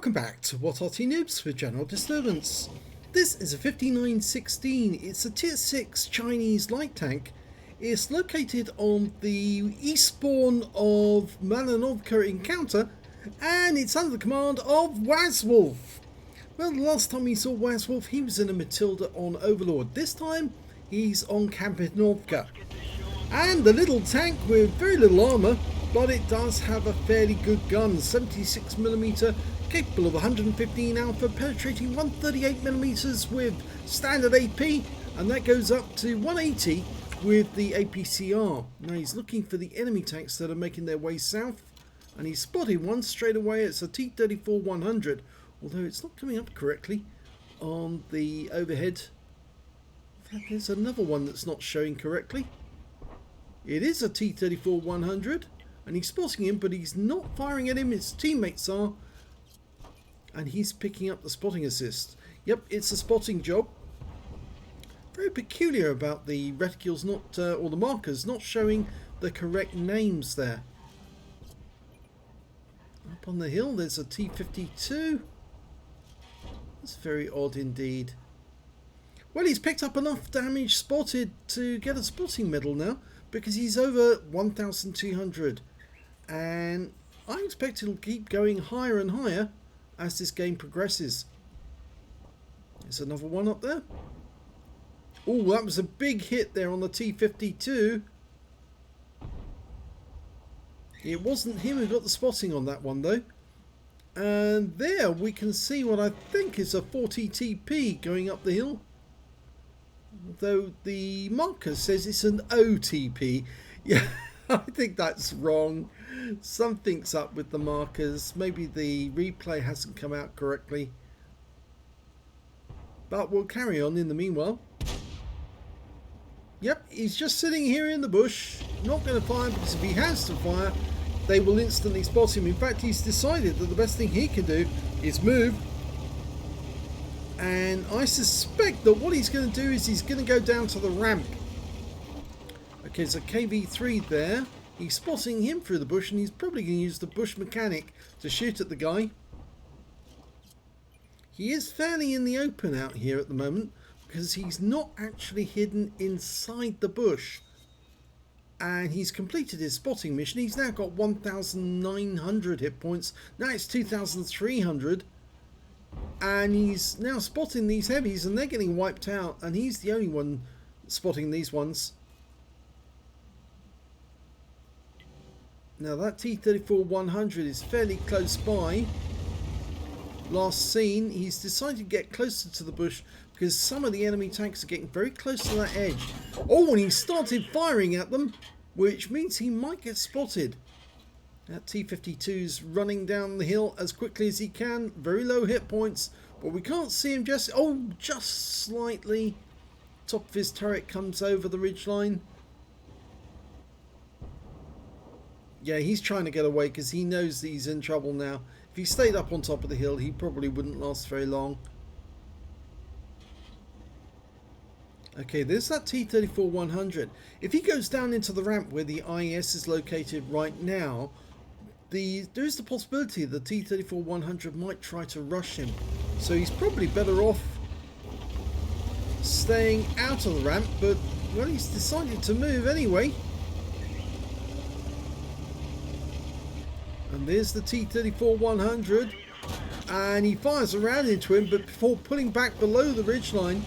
Welcome back to What Arty Noobs with General Disturbance. This is a 5916. It's a tier 6 Chinese light tank. It's located on the eastbourne of Malinovka Encounter, and it's under the command of Wazwulf. Well, the last time we saw Wazwulf, he was in a Matilda on Overlord. This time, he's on Malinovka. And the little tank with very little armour, but it does have a fairly good gun, 76mm, capable of 115 alpha, penetrating 138mm with standard AP, and that goes up to 180 with the APCR. Now he's looking for the enemy tanks that are making their way south, and he's spotted one straight away. It's a T-34-100, although it's not coming up correctly on the overhead. In fact, there's another one that's not showing correctly. It is a T-34-100. And he's spotting him, but he's not firing at him. His teammates are. And he's picking up the spotting assist. Yep, it's a spotting job. Very peculiar about the reticules not, or the markers not showing the correct names there. Up on the hill, there's a T-52. That's very odd indeed. Well, he's picked up enough damage spotted to get a spotting medal now, because he's over 1,200. And I expect it'll keep going higher and higher as this game progresses. There's another one up there. Oh, that was a big hit there on the T-52. It wasn't him who got the spotting on that one though. And there we can see what I think is a 40 TP going up the hill. Though the marker says it's an OTP. Yeah, I think that's wrong. Something's up with the markers. Maybe the replay hasn't come out correctly. But we'll carry on in the meanwhile. Yep, he's just sitting here in the bush. Not going to fire, because if he has to fire, they will instantly spot him. In fact, he's decided that the best thing he can do is move. And I suspect that what he's going to do is he's going to go down to the ramp. Okay, so KV3 there. He's spotting him through the bush, and he's probably going to use the bush mechanic to shoot at the guy. He is fairly in the open out here at the moment, because he's not actually hidden inside the bush. And he's completed his spotting mission. He's now got 1,900 hit points. Now it's 2,300. And he's now spotting these heavies, and they're getting wiped out, and he's the only one spotting these ones. Now that T-34-100 is fairly close by. Last seen, he's decided to get closer to the bush because some of the enemy tanks are getting very close to that edge. Oh, and he started firing at them, which means he might get spotted. That T-52's running down the hill as quickly as he can. Very low hit points, but we can't see him just... Oh, just slightly. Top of his turret comes over the ridgeline. Yeah, he's trying to get away because he knows that he's in trouble now. If he stayed up on top of the hill, he probably wouldn't last very long. Okay, there's that T-34-100. If he goes down into the ramp where the IES is located right now, there is the possibility the T-34-100 might try to rush him. So he's probably better off staying out of the ramp, but well, he's decided to move anyway. And there's the T-34-100, and he fires around into him, but before pulling back below the ridgeline.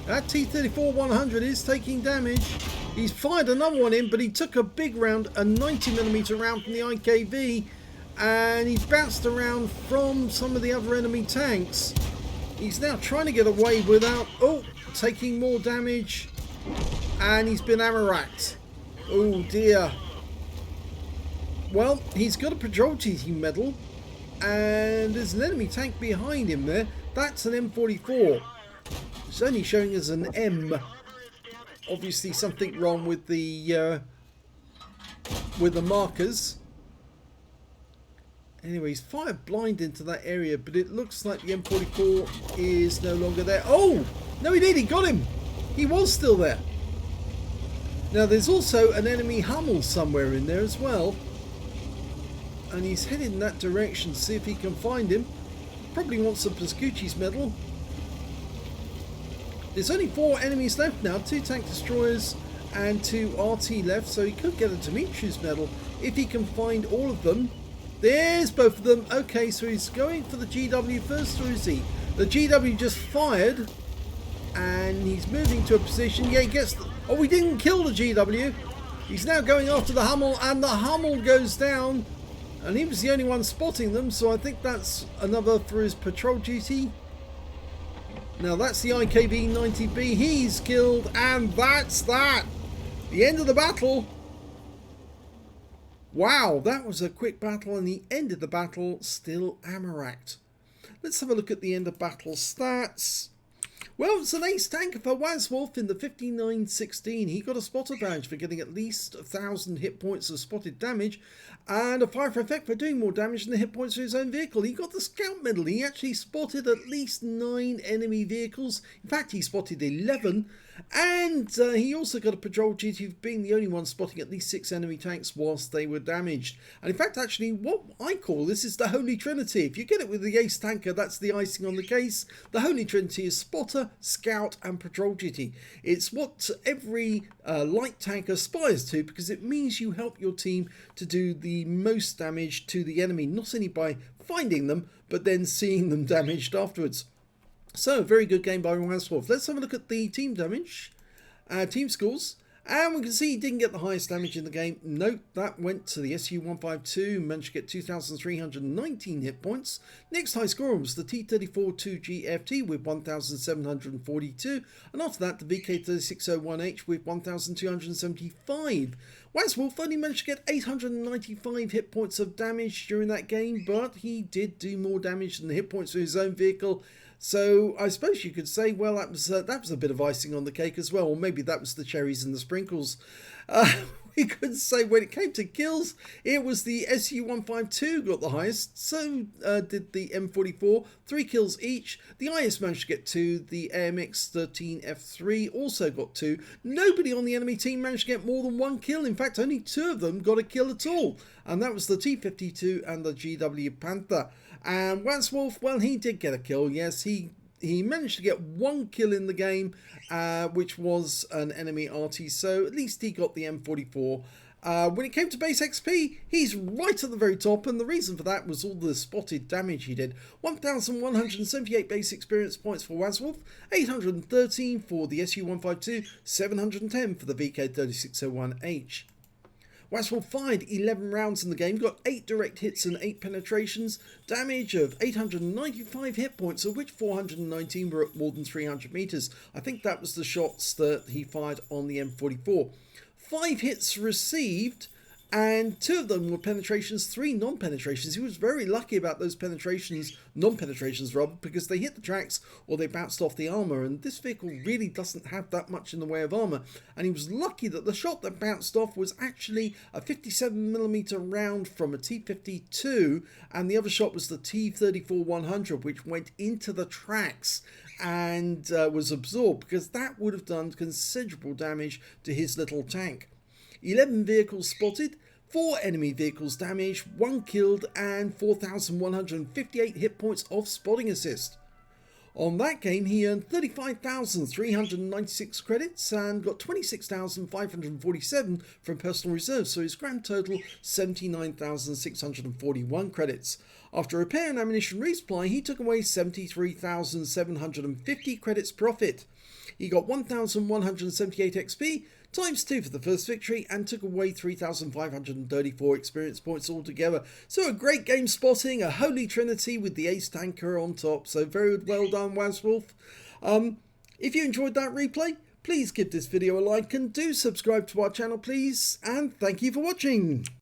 That T-34-100 is taking damage. He's fired another one in, but he took a big round, a 90mm round from the IKV, and he bounced around from some of the other enemy tanks. He's now trying to get away without, taking more damage, and he's been ammo-racked. Oh dear. Well, he's got a patrolity medal, and there's an enemy tank behind him there. That's an M44. It's only showing as an M. Obviously something wrong with the markers. Anyway, he's fired blind into that area, but it looks like the M44 is no longer there. Oh! No, he did. He got him. He was still there. Now there's also an enemy Hummel somewhere in there as well. and he's heading in that direction to see if he can find him. Probably wants some Pascucci's medal. There's only 4 enemies left now, 2 tank destroyers and 2 Arty left, so he could get a Dimitri's medal if he can find all of them. There's both of them. Okay, so he's going for the GW first, or is he? The GW just fired, and he's moving to a position. Yeah, he gets the... Oh, we didn't kill the GW. He's now going after the Hummel, and the Hummel goes down, and he was the only one spotting them, so I think that's another for his patrol duty. Now that's the IKV-90B. He's killed, and that's that. The end of the battle. Wow, that was a quick battle, and the end of the battle still Amaranth. Let's have a look at the end of battle stats. Well, it's an ace tanker for Wazwulf in the 5916. He got a spotter badge for getting at least 1,000 hit points of spotted damage, and a fire for effect for doing more damage than the hit points of his own vehicle. He got the scout medal. He actually spotted at least 9 enemy vehicles. In fact, he spotted 11. And he also got a patrol duty of being the only one spotting at least 6 enemy tanks whilst they were damaged. And in fact, actually, what I call this is the Holy Trinity. If you get it with the ace tanker, that's the icing on the case. The Holy Trinity is spotter, scout and patrol duty. It's what every light tank aspires to, because it means you help your team to do the most damage to the enemy, not only by finding them, but then seeing them damaged afterwards. So, very good game by Wazwulf. Let's have a look at the team damage, team scores, and we can see he didn't get the highest damage in the game. Note that went to the SU-152, managed to get 2,319 hit points. Next high scorer was the T-34-2GFT with 1,742, and after that the VK-3601H with 1,275. Wazwulf only managed to get 895 hit points of damage during that game, but he did do more damage than the hit points of his own vehicle. So I suppose you could say, well, that was a bit of icing on the cake as well, or maybe that was the cherries and the sprinkles. We could say when it came to kills, it was the SU-152 got the highest, so did the M44, 3 kills each. The IS managed to get 2, the AMX-13F3 also got 2. Nobody on the enemy team managed to get more than 1 kill. In fact, only 2 of them got a kill at all, and that was the T-52 and the GW Panther. And Wazwulf, well, he did get a kill, yes, he managed to get 1 kill in the game, which was an enemy Arty, so at least he got the M44. When it came to base XP, he's right at the very top, and the reason for that was all the spotted damage he did. 1,178 base experience points for Wazwulf, 813 for the SU-152, 710 for the VK-3601H. Wazwulf fired 11 rounds in the game, got 8 direct hits and 8 penetrations, damage of 895 hit points, of which 419 were at more than 300 meters. I think that was the shots that he fired on the M44. 5 hits received, and 2 of them were penetrations, 3 non-penetrations. He was very lucky about those penetrations, non-penetrations rather, because they hit the tracks or they bounced off the armor, and this vehicle really doesn't have that much in the way of armor. And he was lucky that the shot that bounced off was actually a 57mm round from a T-52, and the other shot was the T-34-100, which went into the tracks and was absorbed, because that would have done considerable damage to his little tank. 11 vehicles spotted, 4 enemy vehicles damaged, 1 killed, and 4,158 hit points of spotting assist. On that game, he earned 35,396 credits and got 26,547 from personal reserves, so his grand total 79,641 credits. After repair and ammunition resupply, he took away 73,750 credits profit. He got 1,178 XP, times 2 for the first victory, and took away 3,534 experience points altogether. So a great game spotting, a holy trinity with the ace tanker on top. So very well done, Wazwulf. If you enjoyed that replay, please give this video a like and do subscribe to our channel, please. And thank you for watching.